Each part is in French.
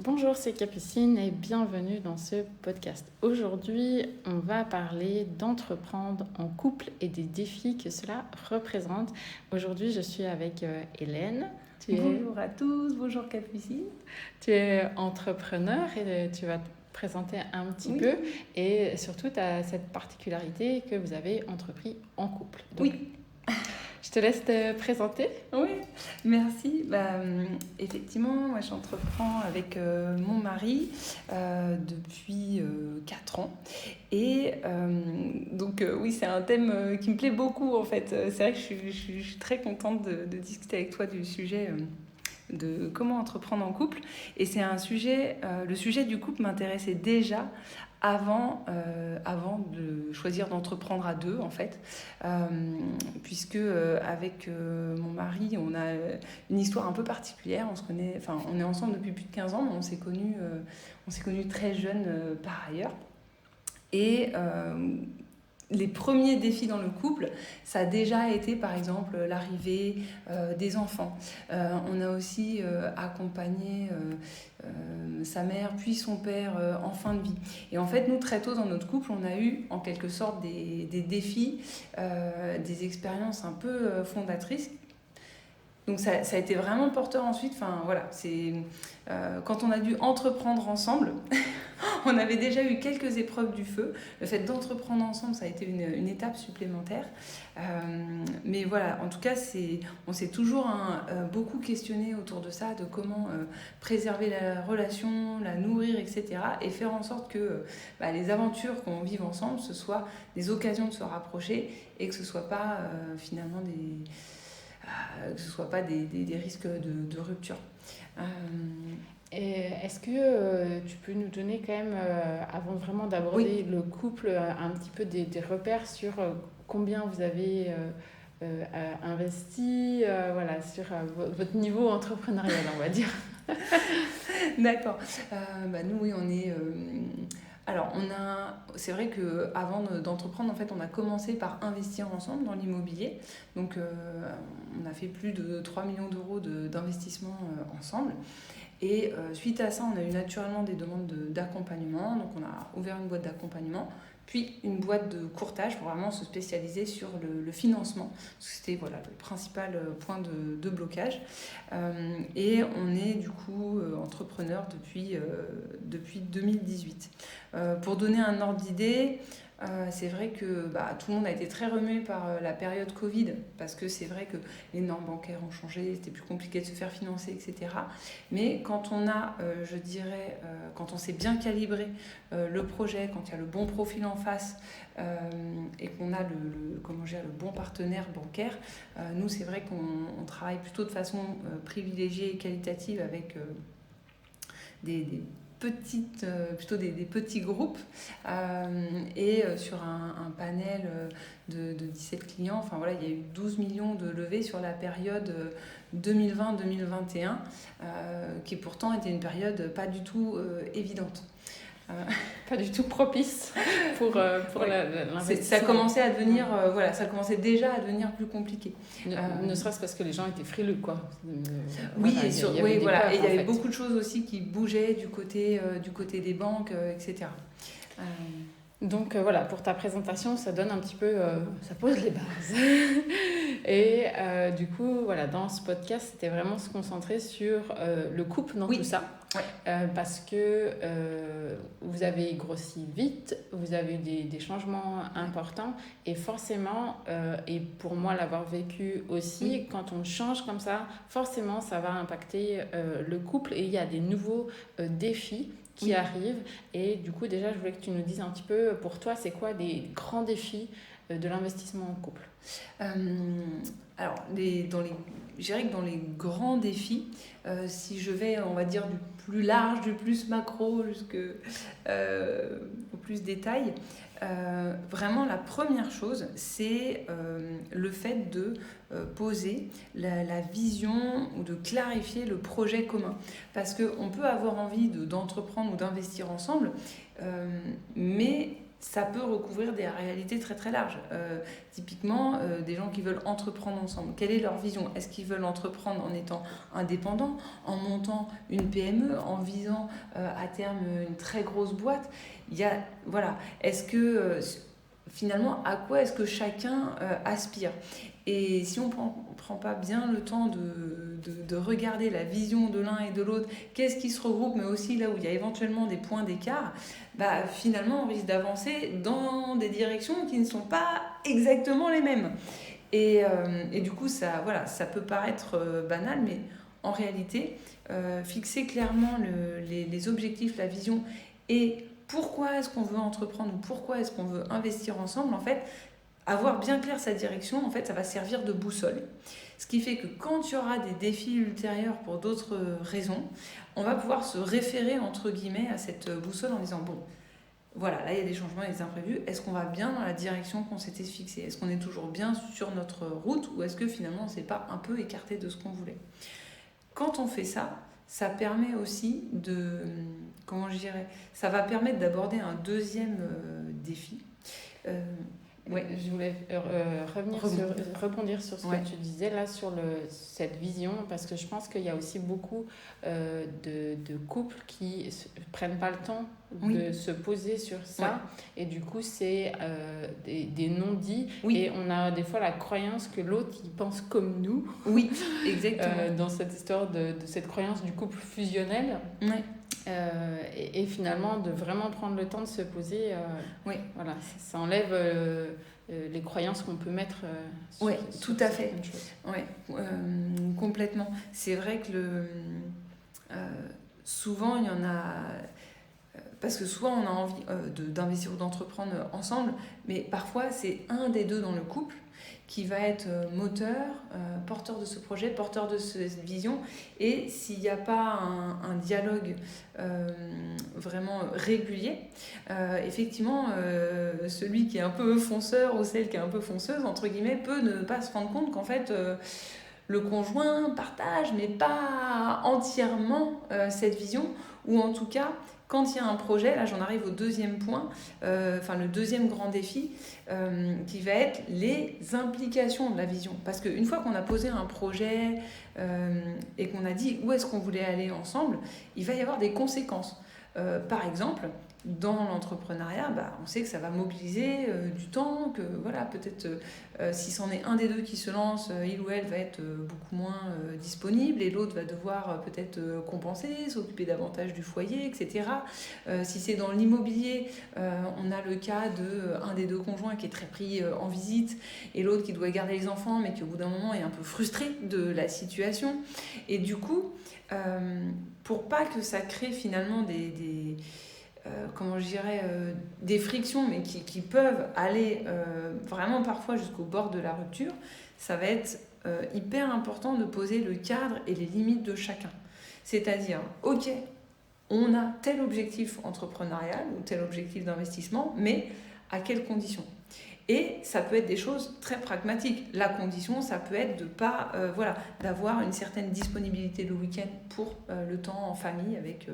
Bonjour, c'est Capucine et bienvenue dans ce podcast. Aujourd'hui, on va parler d'entreprendre en couple et des défis que cela représente. Aujourd'hui, je suis avec Hélène. Bonjour à tous, bonjour Capucine. Tu es entrepreneur et tu vas te présenter un petit peu. Et surtout, tu as cette particularité que vous avez entrepris en couple. Donc, oui. Je te laisse te présenter. Oui, merci. Effectivement, moi j'entreprends avec mon mari depuis 4 ans. Et oui, c'est un thème qui me plaît beaucoup en fait. C'est vrai que je suis très contente de discuter avec toi du sujet de comment entreprendre en couple. Et c'est un sujet, le sujet du couple m'intéressait déjà avant de choisir d'entreprendre à deux en fait, puisque avec mon mari on a une histoire un peu particulière. On est ensemble depuis plus de 15 ans, mais on s'est connus très jeunes par ailleurs. Et les premiers défis dans le couple, ça a déjà été par exemple l'arrivée des enfants. On a aussi accompagné sa mère puis son père en fin de vie. Et en fait, nous, très tôt dans notre couple, on a eu en quelque sorte des défis, des expériences un peu fondatrices. Donc ça a été vraiment porteur ensuite. Quand on a dû entreprendre ensemble, on avait déjà eu quelques épreuves du feu. Le fait d'entreprendre ensemble, ça a été une étape supplémentaire. Mais voilà, en tout cas, on s'est toujours beaucoup questionné autour de ça, de comment préserver la relation, la nourrir, etc. Et faire en sorte que les aventures qu'on vive ensemble, ce soit des occasions de se rapprocher et que ce ne soit pas finalement des risques de rupture. Et est-ce que tu peux nous donner quand même, avant vraiment d'aborder le couple, un petit peu des repères sur combien vous avez investi, sur votre niveau entrepreneurial, on va dire. D'accord. Nous, oui, on est... c'est vrai qu'avant d'entreprendre, en fait, on a commencé par investir ensemble dans l'immobilier. Donc, on a fait plus de 3 millions d'euros d'investissement ensemble. Et suite à ça, on a eu naturellement des demandes d'accompagnement. Donc, on a ouvert une boîte d'accompagnement, puis une boîte de courtage pour vraiment se spécialiser sur le financement. Parce que c'était le principal point de blocage. Et on est du coup entrepreneur depuis 2018. Pour donner un ordre d'idée, c'est vrai que tout le monde a été très remué par la période Covid, parce que c'est vrai que les normes bancaires ont changé, c'était plus compliqué de se faire financer, etc. Mais quand on a, quand on s'est bien calibré le projet, quand il y a le bon profil en face et qu'on a le bon partenaire bancaire, nous c'est vrai qu'on travaille plutôt de façon privilégiée et qualitative avec des petits groupes et sur un panel de 17 clients. Enfin voilà, il y a eu 12 millions de levées sur la période 2020-2021 qui pourtant était une période pas du tout évidente. Pas du tout propice pour l'investissement. Ça commençait à devenir, ça commençait déjà à devenir plus compliqué. Ne serait-ce parce que les gens étaient frileux, quoi. Et il y avait beaucoup de choses aussi qui bougeaient du côté des banques, etc. Donc pour ta présentation, ça donne un petit peu, ça pose les bases. Et du coup, dans ce podcast, c'était vraiment se concentrer sur le couple dans tout ça. Ouais. Parce que vous avez grossi vite, vous avez eu des changements importants et forcément, et pour moi l'avoir vécu aussi, quand on change comme ça, forcément ça va impacter le couple et il y a des nouveaux défis qui arrivent. Et du coup, déjà, je voulais que tu nous dises un petit peu, pour toi, c'est quoi les grands défis de l'investissement en couple ? Je dirais que dans les grands défis, si je vais, on va dire, du plus large, du plus macro au plus détail, vraiment la première chose, c'est le fait de poser la vision ou de clarifier le projet commun. Parce qu'on peut avoir envie d'entreprendre ou d'investir ensemble, mais ça peut recouvrir des réalités très très larges. Typiquement, des gens qui veulent entreprendre ensemble. Quelle est leur vision? Est-ce qu'ils veulent entreprendre en étant indépendants, en montant une PME, en visant à terme une très grosse boîte? Voilà. Est-ce que finalement, à quoi est-ce que chacun aspire? Et si on prend pas bien le temps de regarder la vision de l'un et de l'autre, qu'est-ce qui se regroupe, mais aussi là où il y a éventuellement des points d'écart, finalement on risque d'avancer dans des directions qui ne sont pas exactement les mêmes. Et du coup, ça peut paraître banal, mais en réalité, fixer clairement les objectifs, la vision et pourquoi est-ce qu'on veut entreprendre ou pourquoi est-ce qu'on veut investir ensemble, en fait, avoir bien clair sa direction, en fait, ça va servir de boussole. Ce qui fait que quand il y aura des défis ultérieurs pour d'autres raisons, on va pouvoir se référer, entre guillemets, à cette boussole en disant, bon, voilà, là il y a des changements, des imprévus, est-ce qu'on va bien dans la direction qu'on s'était fixée? Est-ce qu'on est toujours bien sur notre route ou est-ce que finalement on ne s'est pas un peu écarté de ce qu'on voulait? Quand on fait ça, ça permet aussi ça va permettre d'aborder un deuxième défi. Ouais, je voulais rebondir sur ce que tu disais là, sur cette vision, parce que je pense qu'il y a aussi beaucoup de couples qui ne prennent pas le temps de se poser sur ça, et du coup c'est des non-dits, et on a des fois la croyance que l'autre il pense comme nous. Oui, exactement. Dans cette histoire de cette croyance du couple fusionnel. Et finalement de vraiment prendre le temps de se poser, voilà, ça enlève les croyances qu'on peut mettre sur tout à fait. Complètement. C'est vrai que souvent il y en a, parce que soit on a envie d'investir ou d'entreprendre ensemble, mais parfois c'est un des deux dans le couple qui va être moteur, porteur de ce projet, porteur de cette vision. Et s'il n'y a pas un dialogue vraiment régulier, effectivement, celui qui est un peu fonceur ou celle qui est un peu fonceuse, entre guillemets, peut ne pas se rendre compte qu'en fait, le conjoint partage, mais pas entièrement cette vision, ou en tout cas, quand il y a un projet, là j'en arrive au deuxième point, le deuxième grand défi, qui va être les implications de la vision. Parce qu'une fois qu'on a posé un projet et qu'on a dit où est-ce qu'on voulait aller ensemble, il va y avoir des conséquences. Par exemple, dans l'entrepreneuriat, on sait que ça va mobiliser du temps, que voilà, peut-être si c'en est un des deux qui se lance, il ou elle va être beaucoup moins disponible et l'autre va devoir peut-être compenser, s'occuper davantage du foyer, etc. Si c'est dans l'immobilier, on a le cas d'un des deux conjoints qui est très pris en visite et l'autre qui doit garder les enfants mais qui au bout d'un moment est un peu frustré de la situation. Et du coup, pour pas que ça crée finalement des frictions, mais qui peuvent aller vraiment parfois jusqu'au bord de la rupture, ça va être hyper important de poser le cadre et les limites de chacun. C'est-à-dire, ok, on a tel objectif entrepreneurial ou tel objectif d'investissement, mais à quelles conditions ? Et ça peut être des choses très pragmatiques. La condition, ça peut être d'avoir une certaine disponibilité le week-end pour le temps en famille avec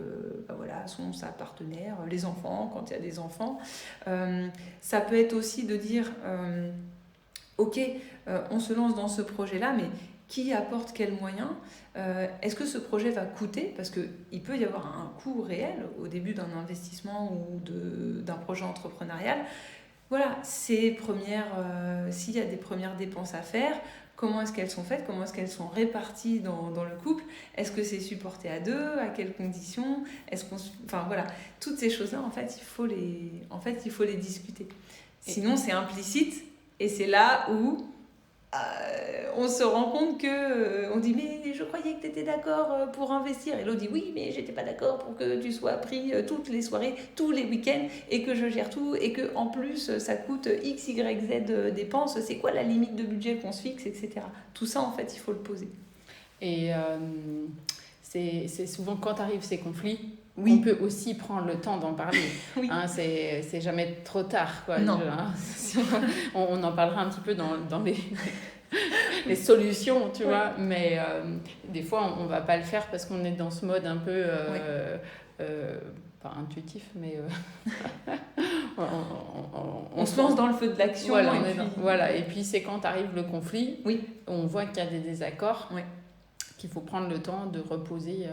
sa partenaire, les enfants, quand il y a des enfants. Ça peut être aussi de dire, on se lance dans ce projet-là, mais qui apporte quels moyens ? Est-ce que ce projet va coûter ? Parce qu'il peut y avoir un coût réel au début d'un investissement ou d'un projet entrepreneurial. Voilà, s'il y a des premières dépenses à faire, comment est-ce qu'elles sont faites, comment est-ce qu'elles sont réparties dans le couple, est-ce que c'est supporté à deux, à quelles conditions, toutes ces choses-là, en fait, il faut les discuter. Sinon, c'est implicite et c'est là où on se rend compte que on dit mais je croyais que tu étais d'accord pour investir et l'autre dit oui mais j'étais pas d'accord pour que tu sois pris toutes les soirées, tous les week-ends et que je gère tout et que en plus ça coûte x, y, z dépenses, c'est quoi la limite de budget qu'on se fixe, etc. Tout ça en fait il faut le poser. Et c'est souvent quand arrivent ces conflits, on peut aussi prendre le temps d'en parler. C'est jamais trop tard, quoi. Non. On en parlera un petit peu dans les les solutions, tu vois. Mais des fois, on va pas le faire parce qu'on est dans ce mode un peu... pas intuitif, mais on se lance dans le feu de l'action. Voilà, voilà. Et puis c'est quand arrive le conflit, on voit qu'il y a des désaccords, qu'il faut prendre le temps de reposer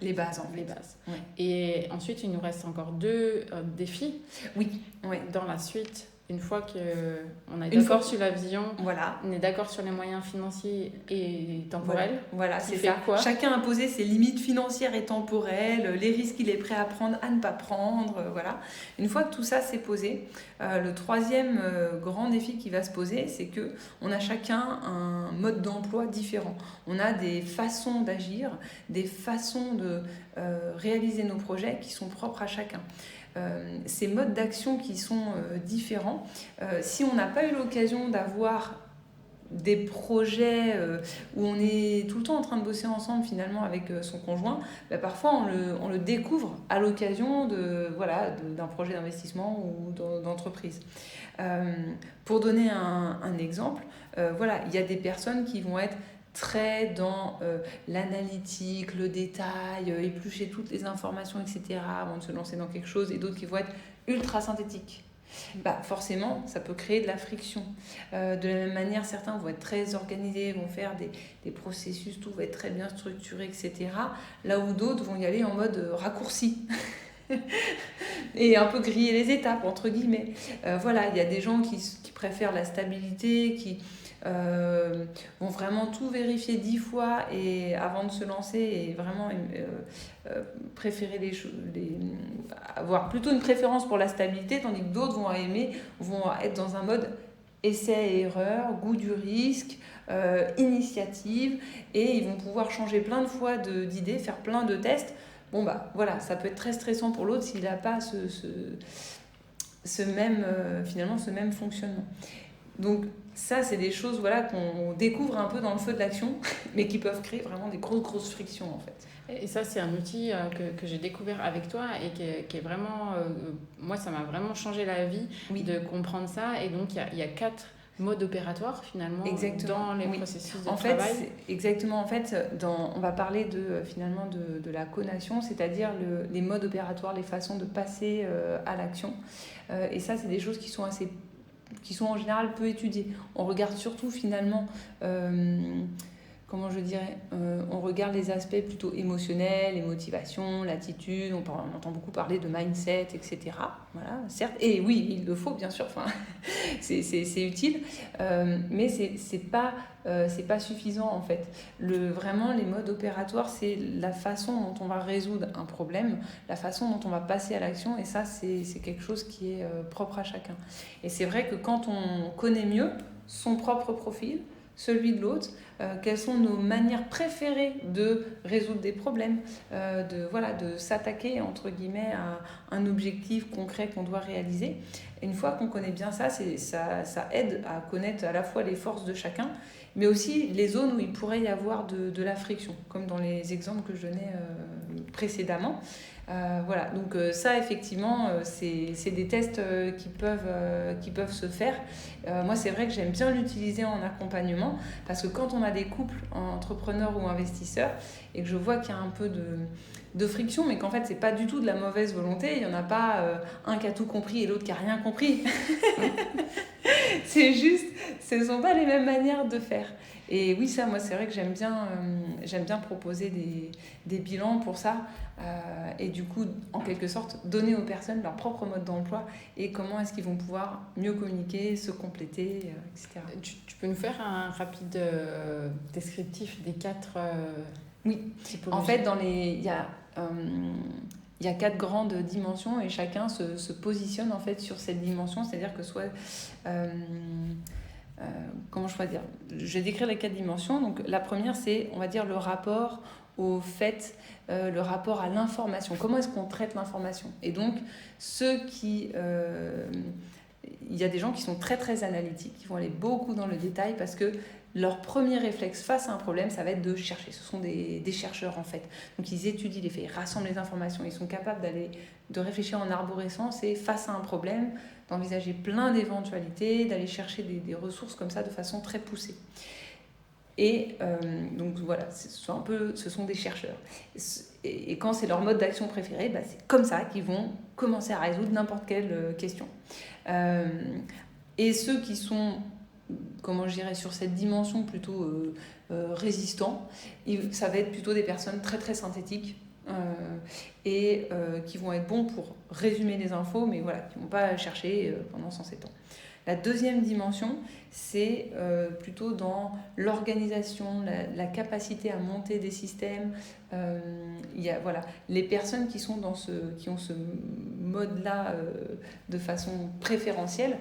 les bases. Les bases. Et ensuite, il nous reste encore 2 défis dans la suite. Une fois qu'on est d'accord sur la vision, on est d'accord sur les moyens financiers et temporels. Voilà, c'est ça. Chacun a posé ses limites financières et temporelles, les risques qu'il est prêt à prendre, à ne pas prendre. Voilà. Une fois que tout ça s'est posé, le 3e grand défi qui va se poser, c'est qu'on a chacun un mode d'emploi différent. On a des façons d'agir, des façons de réaliser nos projets qui sont propres à chacun. Ces modes d'action qui sont différents, si on n'a pas eu l'occasion d'avoir des projets où on est tout le temps en train de bosser ensemble finalement avec son conjoint, parfois on le découvre à l'occasion d'un projet d'investissement ou d'entreprise. Pour donner un exemple, il y a des personnes qui vont être très dans l'analytique, le détail, éplucher toutes les informations, etc. avant de se lancer dans quelque chose, et d'autres qui vont être ultra synthétiques. Forcément, ça peut créer de la friction. De la même manière, certains vont être très organisés, vont faire des processus, tout va être très bien structuré, etc. Là où d'autres vont y aller en mode raccourci. Et un peu griller les étapes, entre guillemets. Il y a des gens qui préfèrent la stabilité, qui vont vraiment tout vérifier 10 fois avant de se lancer et vraiment préférer avoir plutôt une préférence pour la stabilité, tandis que d'autres vont être dans un mode essai et erreur, goût du risque, initiative, et ils vont pouvoir changer plein de fois d'idées, faire plein de tests. Ça peut être très stressant pour l'autre s'il n'a pas ce même fonctionnement. Donc ça, c'est des choses qu'on découvre un peu dans le feu de l'action, mais qui peuvent créer vraiment des grosses frictions en fait. Et ça, c'est un outil que j'ai découvert avec toi et qui est vraiment... moi, ça m'a vraiment changé la vie de comprendre ça. Et donc, il y a 4 modes opératoires finalement dans les processus de travail. Exactement. En fait, on va parler de la conation, c'est-à-dire les modes opératoires, les façons de passer à l'action. Et ça, c'est des choses qui sont en général peu étudiées. On regarde surtout finalement, on regarde les aspects plutôt émotionnels, les motivations, l'attitude, on entend beaucoup parler de mindset, etc. Voilà, certes, et oui, il le faut bien sûr, c'est utile, mais c'est pas suffisant en fait. Vraiment, les modes opératoires, c'est la façon dont on va résoudre un problème, la façon dont on va passer à l'action, et ça, c'est quelque chose qui est propre à chacun. Et c'est vrai que quand on connaît mieux son propre profil, celui de l'autre, quelles sont nos manières préférées de résoudre des problèmes, de s'attaquer entre guillemets à un objectif concret qu'on doit réaliser. Et une fois qu'on connaît bien ça, ça aide à connaître à la fois les forces de chacun, mais aussi les zones où il pourrait y avoir de la friction, comme dans les exemples que je donnais précédemment. Donc ça effectivement c'est des tests qui peuvent se faire. Moi c'est vrai que j'aime bien l'utiliser en accompagnement, parce que quand on a des couples entrepreneurs ou investisseurs et que je vois qu'il y a un peu de friction, mais qu'en fait c'est pas du tout de la mauvaise volonté, il y en a pas un qui a tout compris et l'autre qui a rien compris. C'est juste, ce sont pas les mêmes manières de faire. Et oui, ça, moi, c'est vrai que j'aime bien proposer des bilans pour ça, et du coup, en quelque sorte, donner aux personnes leur propre mode d'emploi et comment est-ce qu'ils vont pouvoir mieux communiquer, se compléter, etc. Tu peux nous faire un rapide descriptif des 4 typologies? En fait, il y a 4 grandes dimensions et chacun se positionne en fait sur cette dimension, c'est-à-dire que soit... comment je pourrais dire ? Je vais décrire les 4 dimensions. Donc, la première, c'est, on va dire, le rapport au fait, le rapport à l'information. Comment est-ce qu'on traite l'information ? Et donc, il y a des gens qui sont très, très analytiques, qui vont aller beaucoup dans le détail parce que leur premier réflexe face à un problème, ça va être de chercher. Ce sont des chercheurs, en fait. Donc, ils étudient les faits, ils rassemblent les informations. Ils sont capables de réfléchir en arborescence et face à un problème, d'envisager plein d'éventualités, d'aller chercher des ressources comme ça de façon très poussée. Et donc voilà, ce sont des chercheurs. Et quand c'est leur mode d'action préféré, c'est comme ça qu'ils vont commencer à résoudre n'importe quelle question. Et ceux qui sont, comment je dirais, sur cette dimension plutôt résistants, ça va être plutôt des personnes très très synthétiques. Et qui vont être bons pour résumer les infos, mais voilà, qui ne vont pas chercher pendant 107 ans. La deuxième dimension, c'est plutôt dans l'organisation, la capacité à monter des systèmes. Il y a, voilà, les personnes qui ont ce mode-là de façon préférentielle,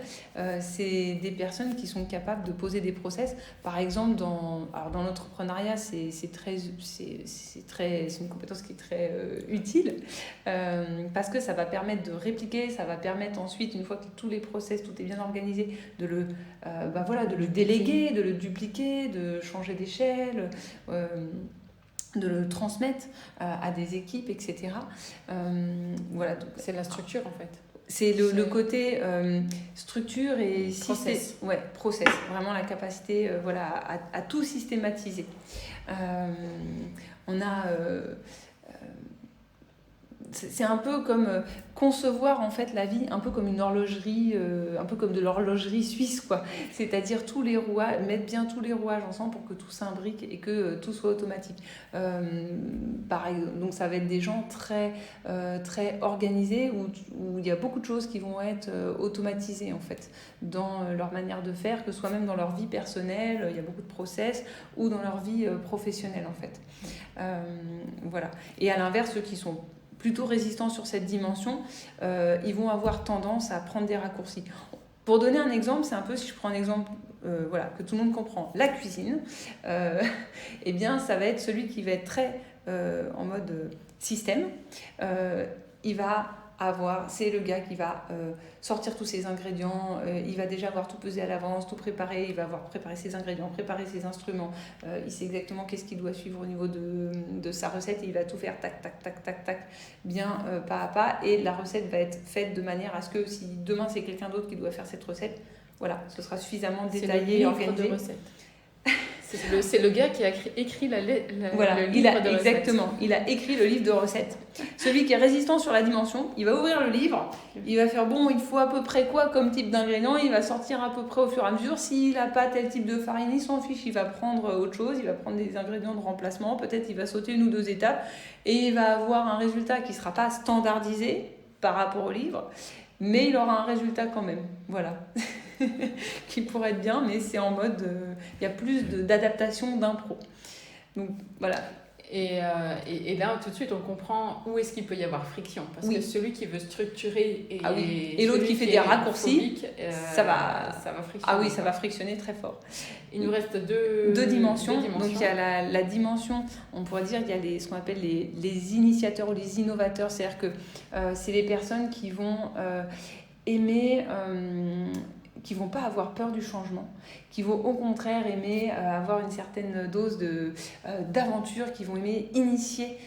c'est des personnes qui sont capables de poser des process. Par exemple, dans l'entrepreneuriat, c'est une compétence qui est très utile parce que ça va permettre de répliquer, ça va permettre ensuite, une fois que tous les process, tout est bien organisé, de le déléguer, de le dupliquer, de changer d'échelle, de le transmettre à des équipes, etc. Voilà, donc, c'est la structure en fait. C'est le côté structure et process. Process. Vraiment la capacité à tout systématiser. On a... c'est un peu comme concevoir en fait la vie un peu comme une horlogerie, un peu comme de l'horlogerie suisse, quoi. C'est-à-dire mettre bien tous les rouages ensemble pour que tout s'imbrique et que tout soit automatique. Donc ça va être des gens très, très organisés où il y a beaucoup de choses qui vont être automatisées en fait dans leur manière de faire, que ce soit même dans leur vie personnelle, il y a beaucoup de process, ou dans leur vie professionnelle en fait. Voilà. Et à l'inverse, ceux qui sont plutôt résistants sur cette dimension, ils vont avoir tendance à prendre des raccourcis. Pour donner un exemple, c'est un peu, si je prends un exemple que tout le monde comprend, la cuisine, eh bien ça va être celui qui va être très en mode système. Il va c'est le gars qui va sortir tous ses ingrédients, il va déjà avoir tout pesé à l'avance, tout préparé, il va avoir préparé ses ingrédients, préparé ses instruments, il sait exactement qu'est-ce qu'il doit suivre au niveau de sa recette et il va tout faire tac, tac, tac, tac, tac, bien pas à pas, et la recette va être faite de manière à ce que si demain c'est quelqu'un d'autre qui doit faire cette recette, voilà, ce sera suffisamment détaillé et organisé. De recettes. C'est le gars qui a écrit le livre de recettes. Exactement, il a écrit le livre de recettes. Celui qui est résistant sur la dimension, il va ouvrir le livre, il va faire il faut à peu près quoi comme type d'ingrédient, il va sortir à peu près au fur et à mesure. S'il n'a pas tel type de farine, il s'en fiche, il va prendre autre chose, il va prendre des ingrédients de remplacement, peut-être il va sauter 1 ou 2 étapes et il va avoir un résultat qui ne sera pas standardisé par rapport au livre, mais il aura un résultat quand même. Voilà. qui pourrait être bien, mais c'est en mode il y a plus d'adaptation d'impro. Donc voilà. Et là, tout de suite, on comprend où est-ce qu'il peut y avoir friction. Parce que celui qui veut structurer et l'autre qui fait des raccourcis, ça va frictionner. Ah oui, ça va frictionner très fort. Il nous reste deux dimensions. Donc il y a la dimension, on pourrait dire, il y a ce qu'on appelle les initiateurs ou les innovateurs. C'est-à-dire que c'est les personnes qui vont aimer... qui vont pas avoir peur du changement, qui vont au contraire aimer avoir une certaine dose d'aventure, qui vont aimer initier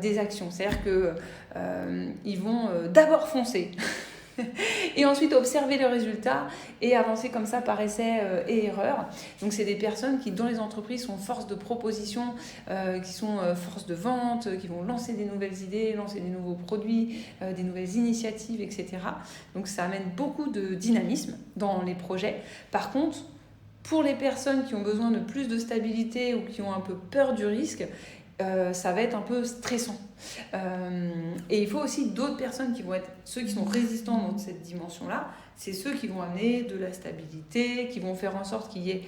des actions. C'est-à-dire qu'ils vont d'abord foncer et ensuite observer le résultat et avancer comme ça par essai et erreur. Donc c'est des personnes qui dans les entreprises sont force de proposition, qui sont force de vente, qui vont lancer des nouvelles idées, lancer des nouveaux produits, des nouvelles initiatives, etc. Donc ça amène beaucoup de dynamisme dans les projets. Par contre, pour les personnes qui ont besoin de plus de stabilité ou qui ont un peu peur du risque, ça va être un peu stressant. Et il faut aussi d'autres personnes qui vont être ceux qui sont résistants dans cette dimension-là. C'est ceux qui vont amener de la stabilité, qui vont faire en sorte qu'il y ait,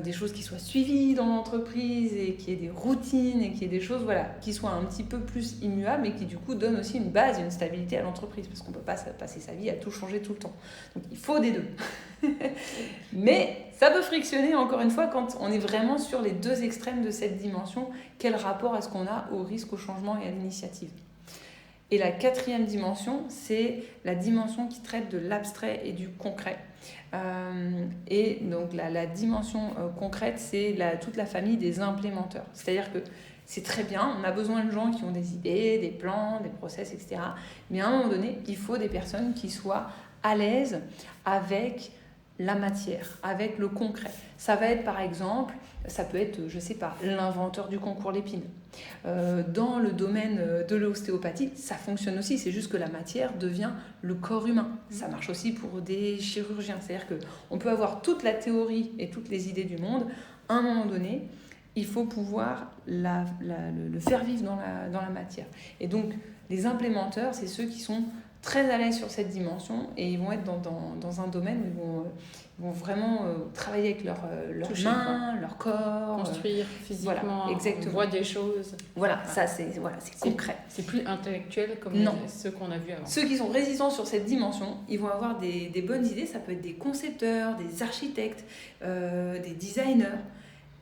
des choses qui soient suivies dans l'entreprise et qu'il y ait des routines et qu'il y ait des choses qui soient un petit peu plus immuables et qui du coup donnent aussi une base, une stabilité à l'entreprise parce qu'on ne peut pas passer sa vie à tout changer tout le temps. Donc il faut des deux. Mais ça peut frictionner encore une fois quand on est vraiment sur les deux extrêmes de cette dimension. Quel rapport est-ce qu'on a au risque, au changement et à l'initiative ? Et la 4e dimension, c'est la dimension qui traite de l'abstrait et du concret. Et donc la dimension concrète, c'est toute la famille des implémenteurs. C'est-à-dire que c'est très bien, on a besoin de gens qui ont des idées, des plans, des process, etc. Mais à un moment donné, il faut des personnes qui soient à l'aise avec la matière, avec le concret. Ça va être par exemple, ça peut être, je sais pas, l'inventeur du concours Lépine. Dans le domaine de l'ostéopathie, ça fonctionne aussi, c'est juste que la matière devient le corps humain. Ça marche aussi pour des chirurgiens, c'est-à-dire qu'on peut avoir toute la théorie et toutes les idées du monde, à un moment donné, il faut pouvoir le faire vivre dans la matière. Et donc, les implémenteurs, c'est ceux qui sont très à l'aise sur cette dimension et ils vont être dans un domaine où ils vont vraiment travailler avec leurs mains, leur corps. Construire physiquement, voilà, exactement. On voit des choses. Voilà, ça c'est concret. C'est plus intellectuel comme ceux qu'on a vus avant. Ceux qui sont résistants sur cette dimension, ils vont avoir des bonnes idées, ça peut être des concepteurs, des architectes, des designers.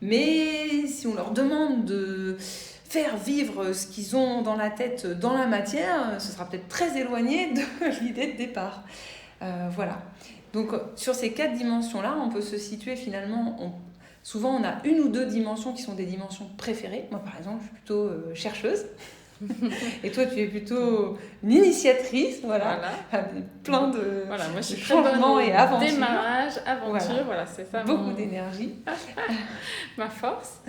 Mais si on leur demande de faire vivre ce qu'ils ont dans la tête, dans la matière, ce sera peut-être très éloigné de l'idée de départ. Voilà. Donc sur ces 4 dimensions-là, on peut se situer finalement... Souvent, on a une ou 2 dimensions qui sont des dimensions préférées. Moi, par exemple, je suis plutôt chercheuse. Et toi, tu es plutôt une initiatrice, voilà. Plein de moi, je suis changements et aventures. Démarrage, aventure, voilà, c'est ça. Beaucoup d'énergie. Ma force.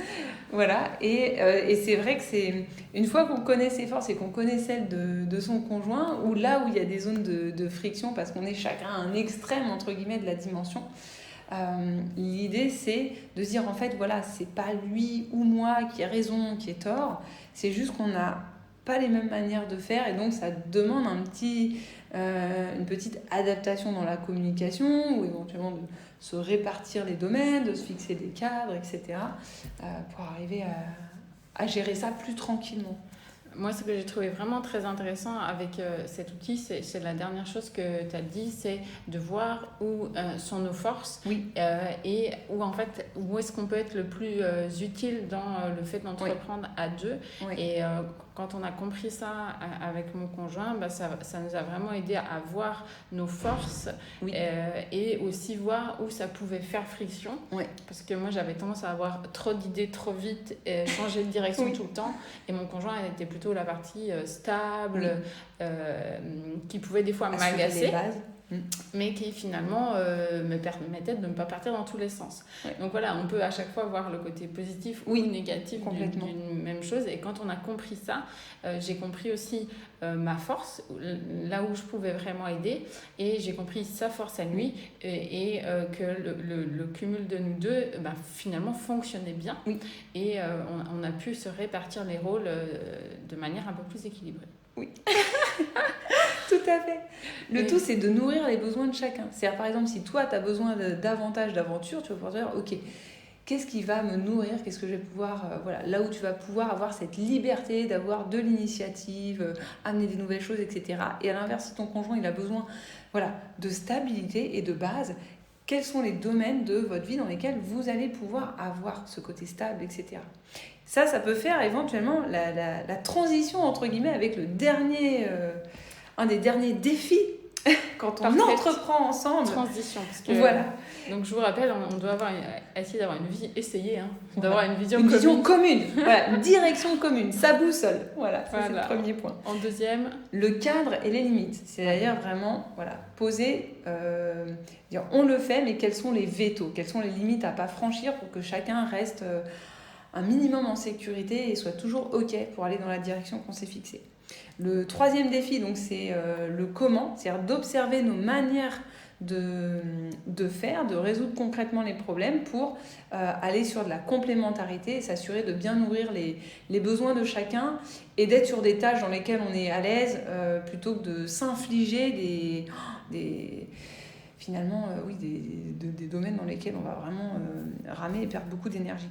Voilà, et c'est vrai que c'est une fois qu'on connaît ses forces et qu'on connaît celles de son conjoint, ou là où il y a des zones de friction, parce qu'on est chacun à un extrême, entre guillemets, de la dimension, l'idée c'est de se dire en fait, voilà, c'est pas lui ou moi qui a raison, qui est tort, c'est juste qu'on a pas les mêmes manières de faire et donc ça demande une petite adaptation dans la communication ou éventuellement de se répartir les domaines, de se fixer des cadres, etc. Pour arriver à gérer ça plus tranquillement. Moi, ce que j'ai trouvé vraiment très intéressant avec cet outil, c'est la dernière chose que tu as dit, c'est de voir où sont nos forces et où est-ce qu'on peut être le plus utile dans le fait d'entreprendre à deux. Oui. Et quand on a compris ça avec mon conjoint, ça nous a vraiment aidé à voir nos forces et aussi voir où ça pouvait faire friction. Oui. Parce que moi, j'avais tendance à avoir trop d'idées trop vite et changer de direction tout le temps. Et mon conjoint était plutôt la partie stable, qui pouvait des fois m'agacer, mais qui finalement me permettait de ne pas partir dans tous les sens. Ouais. Donc voilà, on peut à chaque fois voir le côté positif ou négatif d'une même chose. Et quand on a compris ça, j'ai compris aussi ma force, là où je pouvais vraiment aider, et j'ai compris sa force à lui, et que le cumul de nous deux finalement fonctionnait bien. Oui. Et on a pu se répartir les rôles de manière un peu plus équilibrée. Oui. Tout à fait. Le tout, c'est de nourrir les besoins de chacun. C'est-à-dire, par exemple, si toi, tu as besoin davantage d'aventure, tu vas pouvoir dire, ok, qu'est-ce qui va me nourrir? Qu'est-ce que je vais pouvoir... là où tu vas pouvoir avoir cette liberté d'avoir de l'initiative, amener des nouvelles choses, etc. Et à l'inverse, si ton conjoint, il a besoin de stabilité et de base, quels sont les domaines de votre vie dans lesquels vous allez pouvoir avoir ce côté stable, etc. Ça peut faire éventuellement la transition, entre guillemets, avec un des derniers défis quand on entreprend ensemble. Transition. Parce que, voilà. Donc, je vous rappelle, on doit essayer d'avoir une vie, d'avoir une vision commune. Vision commune, voilà, une direction commune, sa boussole. Voilà, c'est le premier point. En deuxième, le cadre et les limites. C'est-à-dire vraiment poser, dire on le fait, mais quels sont les vétos, quelles sont les limites à ne pas franchir pour que chacun reste un minimum en sécurité et soit toujours OK pour aller dans la direction qu'on s'est fixée. Le troisième défi, donc, c'est le comment, c'est-à-dire d'observer nos manières de faire, de résoudre concrètement les problèmes pour aller sur de la complémentarité et s'assurer de bien nourrir les besoins de chacun et d'être sur des tâches dans lesquelles on est à l'aise plutôt que de s'infliger finalement, des domaines dans lesquels on va vraiment ramer et perdre beaucoup d'énergie.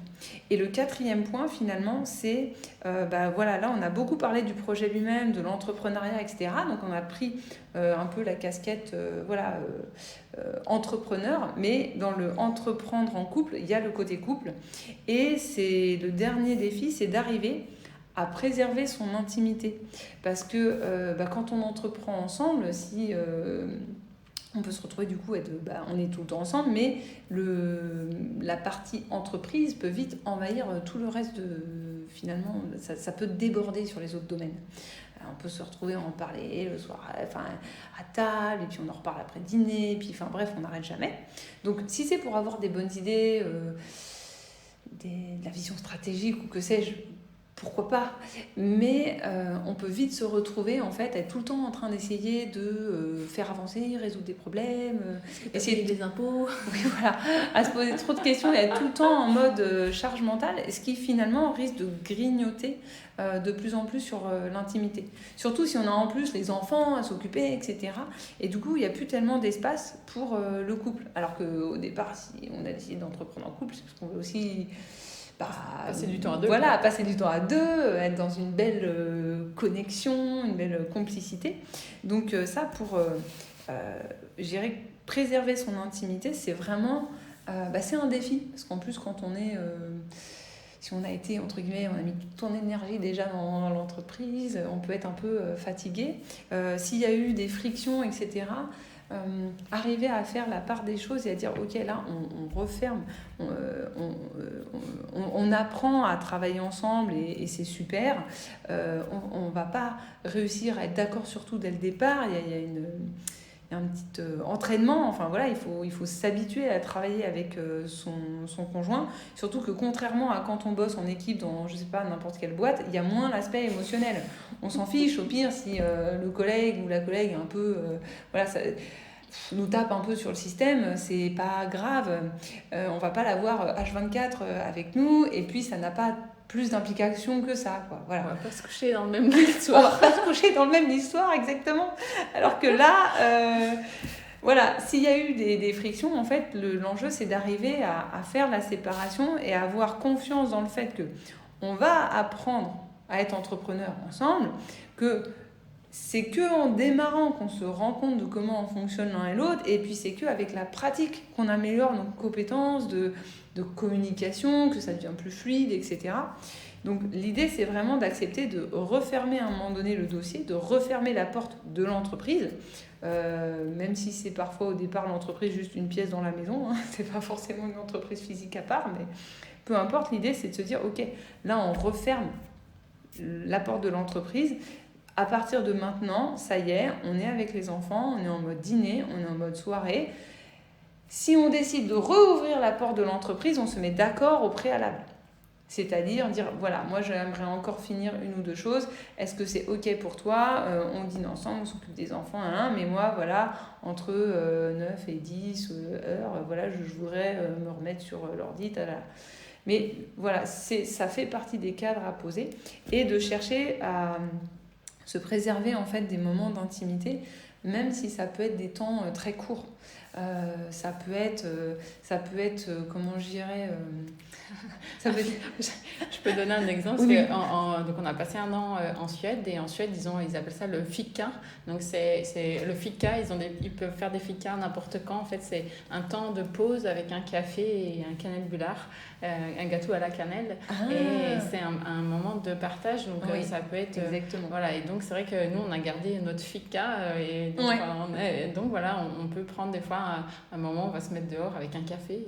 Et le quatrième point, finalement, c'est, là, on a beaucoup parlé du projet lui-même, de l'entrepreneuriat, etc. Donc, on a pris un peu la casquette, entrepreneur, mais dans le entreprendre en couple, il y a le côté couple. Et c'est le dernier défi, c'est d'arriver à préserver son intimité. Parce que quand on entreprend ensemble, si... on peut se retrouver du coup, on est tout le temps ensemble, mais la partie entreprise peut vite envahir tout le reste finalement, ça peut déborder sur les autres domaines. On peut se retrouver à en parler le soir, enfin, à table, et puis on en reparle après le dîner, puis enfin bref, on n'arrête jamais. Donc si c'est pour avoir des bonnes idées, de la vision stratégique ou que sais-je, pourquoi pas, mais on peut vite se retrouver en fait, être tout le temps en train d'essayer de faire avancer, résoudre des problèmes, essayer des impôts, oui, voilà, à se poser trop de questions et être tout le temps en mode charge mentale, ce qui finalement risque de grignoter de plus en plus sur l'intimité. Surtout si on a en plus les enfants à s'occuper, etc. Et du coup, il n'y a plus tellement d'espace pour le couple. Alors qu'au départ, si on a décidé d'entreprendre en couple, c'est parce qu'on veut aussi... passer du temps à deux. Voilà, passer du temps à deux, être dans une belle connexion, une belle complicité. Donc ça, pour, je dirais, préserver son intimité, c'est vraiment... c'est un défi. Parce qu'en plus, quand on est... si on a été, entre guillemets, on a mis toute son énergie déjà dans l'entreprise, on peut être un peu fatigué. S'il y a eu des frictions, etc., arriver à faire la part des choses et à dire ok, là on referme, on apprend à travailler ensemble et c'est super. On va pas réussir à être d'accord sur tout dès le départ. Il y a un petit entraînement, enfin voilà, il faut s'habituer à travailler avec son conjoint, surtout que contrairement à quand on bosse en équipe dans, je sais pas, n'importe quelle boîte, il y a moins l'aspect émotionnel. On s'en fiche, au pire, si le collègue ou la collègue est un peu... voilà, ça nous tape un peu sur le système, c'est pas grave, on va pas l'avoir H24 avec nous, et puis ça n'a pas plus d'implication que ça, quoi. Voilà. On va pas se coucher dans le même lit le soir. On va pas se coucher dans le même lit le soir, exactement. Alors que là, voilà, s'il y a eu des frictions, en fait, l'enjeu, c'est d'arriver à faire la séparation et à avoir confiance dans le fait que on va apprendre à être entrepreneur ensemble, que c'est qu'en démarrant qu'on se rend compte de comment on fonctionne l'un et l'autre, et puis c'est qu'avec la pratique qu'on améliore nos compétences de communication, que ça devient plus fluide, etc. Donc l'idée, c'est vraiment d'accepter de refermer à un moment donné le dossier, de refermer la porte de l'entreprise, même si c'est parfois au départ l'entreprise juste une pièce dans la maison, hein, c'est pas forcément une entreprise physique à part, mais peu importe, l'idée c'est de se dire ok, là on referme la porte de l'entreprise. À partir de maintenant, ça y est, on est avec les enfants, on est en mode dîner, on est en mode soirée. Si on décide de rouvrir la porte de l'entreprise, on se met d'accord au préalable. C'est-à-dire dire, voilà, moi j'aimerais encore finir une ou deux choses. Est-ce que c'est OK pour toi ? On dîne ensemble, on s'occupe des enfants, mais moi, voilà, entre 9 et 10 heures, voilà, je voudrais me remettre sur l'ordi. Mais voilà, ça fait partie des cadres à poser et de chercher à se préserver en fait des moments d'intimité, même si ça peut être des temps très courts. Ça peut être comment je dirais ça peut être... Je peux donner un exemple, parce oui. Donc on a passé un an en Suède, et en Suède ils appellent ça le fika. Donc c'est le fika, ils peuvent faire des fikas n'importe quand. En fait, c'est un temps de pause avec un café et un cannelbullar, un gâteau à la cannelle, et c'est un moment de partage. Donc oui, ça peut être exactement. Voilà, et donc c'est vrai que nous on a gardé notre fika, et donc, donc voilà, on peut prendre des fois un moment où on va se mettre dehors avec un café,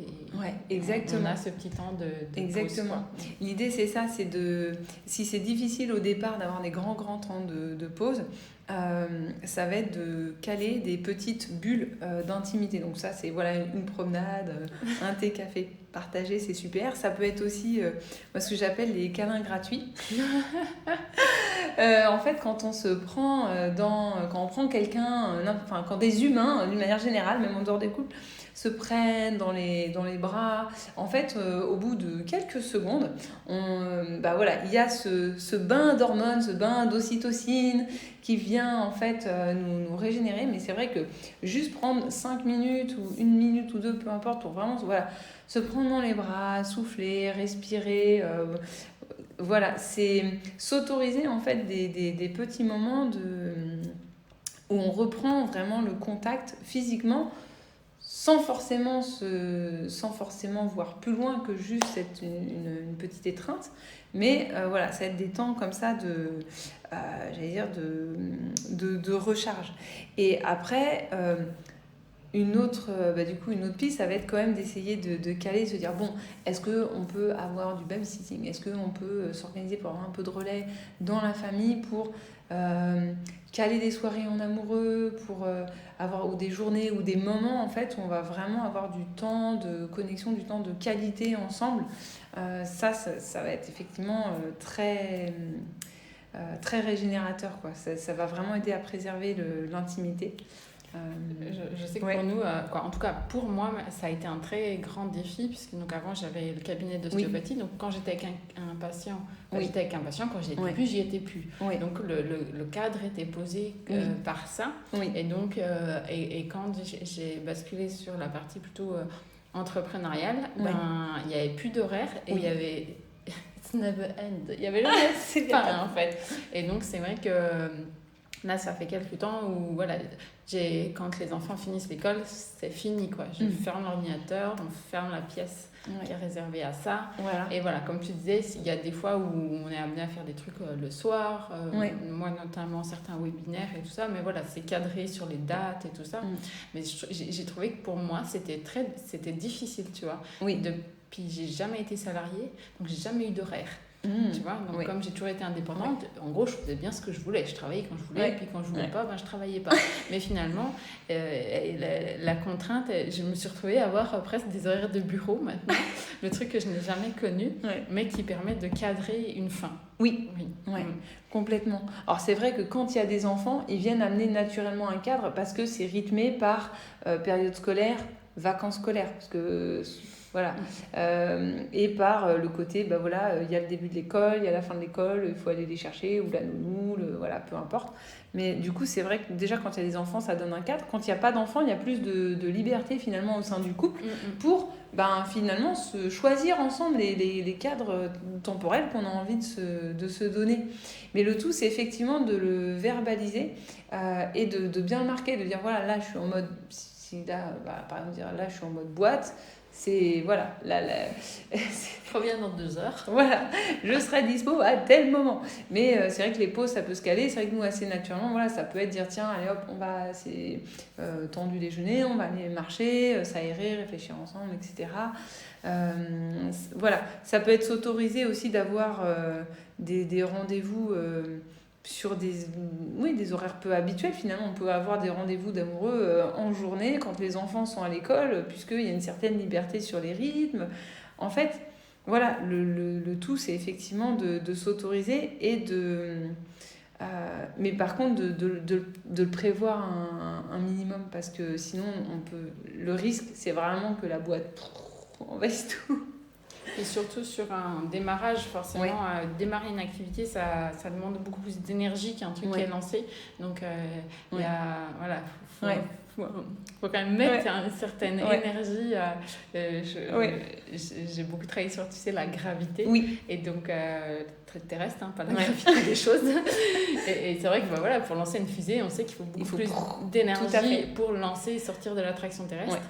et exactement. on a ce petit temps de exactement. Pause, l'idée c'est ça, c'est si c'est difficile au départ d'avoir des grands temps de pause, ça va être de caler des petites bulles d'intimité. Donc ça, c'est voilà, une promenade, un thé, café partagé, c'est super. Ça peut être aussi ce que j'appelle les câlins gratuits. En fait, quand on se prend quand on prend quelqu'un, quand des humains, d'une manière générale, même en dehors des couples, se prennent dans les bras, en fait, au bout de quelques secondes, il y a ce bain d'hormones, ce bain d'ocytocine qui vient en fait nous régénérer. Mais c'est vrai que juste prendre 5 minutes ou 1 minute ou 2, peu importe, pour vraiment se prendre dans les bras, souffler, respirer, voilà, c'est s'autoriser en fait des petits moments où on reprend vraiment le contact physiquement, sans forcément voir plus loin que juste une petite étreinte, mais voilà, ça va être des temps comme ça de recharge. Et après, une autre piste, ça va être quand même d'essayer de caler, de se dire, bon, est-ce qu'on peut avoir du babysitting? Est-ce qu'on peut s'organiser pour avoir un peu de relais dans la famille pour caler des soirées en amoureux, pour avoir ou des journées ou des moments en fait où on va vraiment avoir du temps de connexion, du temps de qualité ensemble. Ça va être effectivement très régénérateur, quoi. Ça va vraiment aider à préserver l'intimité. Je sais que pour nous, en tout cas pour moi, ça a été un très grand défi, puisque donc avant j'avais le cabinet d'ostéopathie, donc quand j'étais avec un patient, j'étais avec un patient, quand j'y étais plus, j'y étais plus. Donc le cadre était posé par ça, et donc et quand j'ai basculé sur la partie plutôt entrepreneuriale, il n'y avait plus d'horaire, et il y avait it's never end, il y avait jamais fin en fait. Et donc c'est vrai que là, ça fait quelques temps où, voilà, quand les enfants finissent l'école, c'est fini, quoi. Je ferme l'ordinateur, on ferme la pièce qui est réservée à ça. Voilà. Et voilà, comme tu disais, il y a des fois où on est amené à faire des trucs le soir, moi notamment certains webinaires et tout ça, mais voilà, c'est cadré sur les dates et tout ça. Mais j'ai trouvé que pour moi, c'était difficile, tu vois. Puis j'ai jamais été salariée, donc j'ai jamais eu d'horaire. Tu vois, donc comme j'ai toujours été indépendante, en gros je faisais bien ce que je voulais, je travaillais quand je voulais, et puis quand je voulais pas, je travaillais pas. Mais finalement la contrainte, je me suis retrouvée à avoir presque des horaires de bureau maintenant, le truc que je n'ai jamais connu, mais qui permet de cadrer une fin. Complètement. Alors c'est vrai que quand il y a des enfants, ils viennent amener naturellement un cadre parce que c'est rythmé par période scolaire, vacances scolaires, parce que voilà, et par le côté, il y a le début de l'école, il y a la fin de l'école, il faut aller les chercher, ou la nounou, voilà, peu importe. Mais du coup, c'est vrai que déjà, quand il y a des enfants, ça donne un cadre. Quand il n'y a pas d'enfants, il y a plus de liberté finalement au sein du couple pour finalement se choisir ensemble les cadres temporels qu'on a envie de se donner. Mais le tout, c'est effectivement de le verbaliser et de bien le marquer, de dire, voilà, là, je suis en mode, par exemple, dire, là, je suis en mode boîte. C'est, voilà, reviens dans 2 heures. Voilà, je serai dispo à tel moment. Mais c'est vrai que les pauses, ça peut se caler. C'est vrai que nous, assez naturellement, voilà, ça peut être dire, tiens, allez hop, c'est temps du déjeuner, on va aller marcher, s'aérer, réfléchir ensemble, etc. Voilà, ça peut être s'autoriser aussi d'avoir des rendez-vous sur des horaires peu habituels. Finalement, on peut avoir des rendez-vous d'amoureux en journée quand les enfants sont à l'école, puisqu'il y a une certaine liberté sur les rythmes. En fait, voilà, le tout, c'est effectivement de s'autoriser et mais par contre, de le prévoir un minimum, parce que sinon, le risque, c'est vraiment que la boîte envahisse tout. Et surtout sur un démarrage, forcément, démarrer une activité, ça demande beaucoup plus d'énergie qu'un truc qui est lancé. Donc, il y a, voilà, faut quand même mettre une certaine énergie. J'ai beaucoup travaillé sur, tu sais, la gravité. Et donc, terrestre, pas la gravité des choses. Et c'est vrai que pour lancer une fusée, on sait qu'il faut beaucoup plus d'énergie pour lancer et sortir de l'attraction terrestre.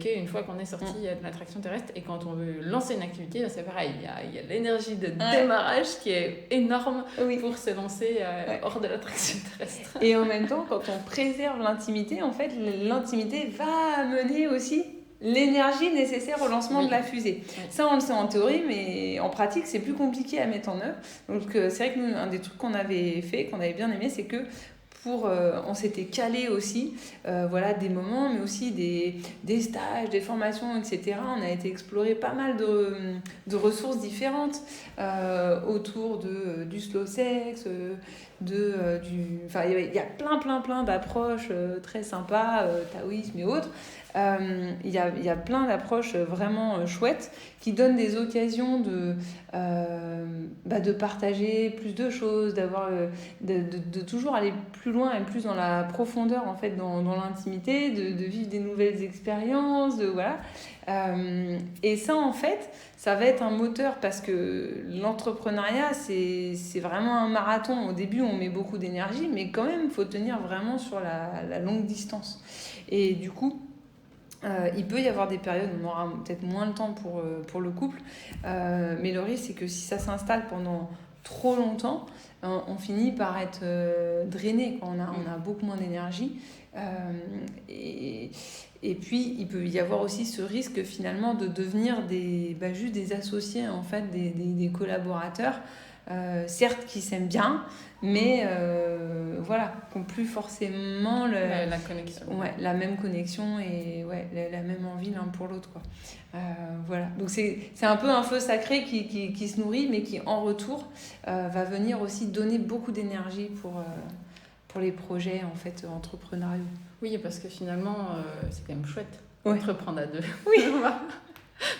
Qu'une fois qu'on est sorti de l'attraction terrestre, et quand on veut lancer une activité, c'est pareil, il y a l'énergie de démarrage qui est énorme pour se lancer hors de l'attraction terrestre. Et en même temps, quand on préserve l'intimité, en fait, l'intimité va amener aussi l'énergie nécessaire au lancement de la fusée. Ça, on le sait en théorie, mais en pratique, c'est plus compliqué à mettre en œuvre. Donc, c'est vrai que nous, un des trucs qu'on avait fait, qu'on avait bien aimé, c'est que on s'était calé aussi des moments, mais aussi des stages, des formations, etc. On a été explorer pas mal de ressources différentes autour du slow sex, il y a plein d'approches très sympas, taoïsme et autres. Il y a plein d'approches vraiment chouettes qui donnent des occasions de partager plus de choses, de toujours aller plus loin et plus dans la profondeur, en fait, dans l'intimité, de vivre des nouvelles expériences, et ça, en fait, ça va être un moteur, parce que l'entrepreneuriat, c'est vraiment un marathon. Au début, on met beaucoup d'énergie, mais quand même, il faut tenir vraiment sur la longue distance. Et du coup, il peut y avoir des périodes où on aura peut-être moins le temps pour le couple, mais le risque, c'est que si ça s'installe pendant trop longtemps, on finit par être drainé, on a beaucoup moins d'énergie, et Et puis, il peut y avoir aussi ce risque finalement de devenir juste des associés, en fait, des collaborateurs, certes qui s'aiment bien, mais voilà, qui n'ont plus forcément la connexion. Ouais, la même connexion et la même envie l'un pour l'autre, quoi. Voilà. Donc c'est un peu un feu sacré qui se nourrit, mais qui en retour va venir aussi donner beaucoup d'énergie pour les projets en fait entrepreneuriaux. Oui, parce que finalement, c'est quand même chouette d'entreprendre à deux. Oui.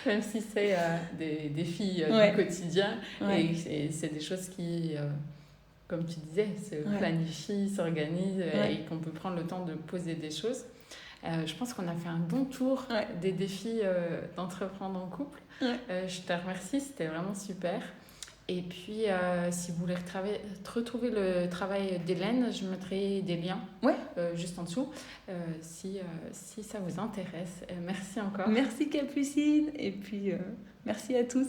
Même si c'est des défis du quotidien, et c'est des choses qui, comme tu disais, se planifient, s'organisent, et qu'on peut prendre le temps de poser des choses. Je pense qu'on a fait un bon tour des défis d'entreprendre en couple. Je te remercie, c'était vraiment super. Et puis, si vous voulez retrouver le travail d'Hélène, je mettrai des liens juste en dessous, si ça vous intéresse. Merci encore. Merci Capucine, et puis merci à tous.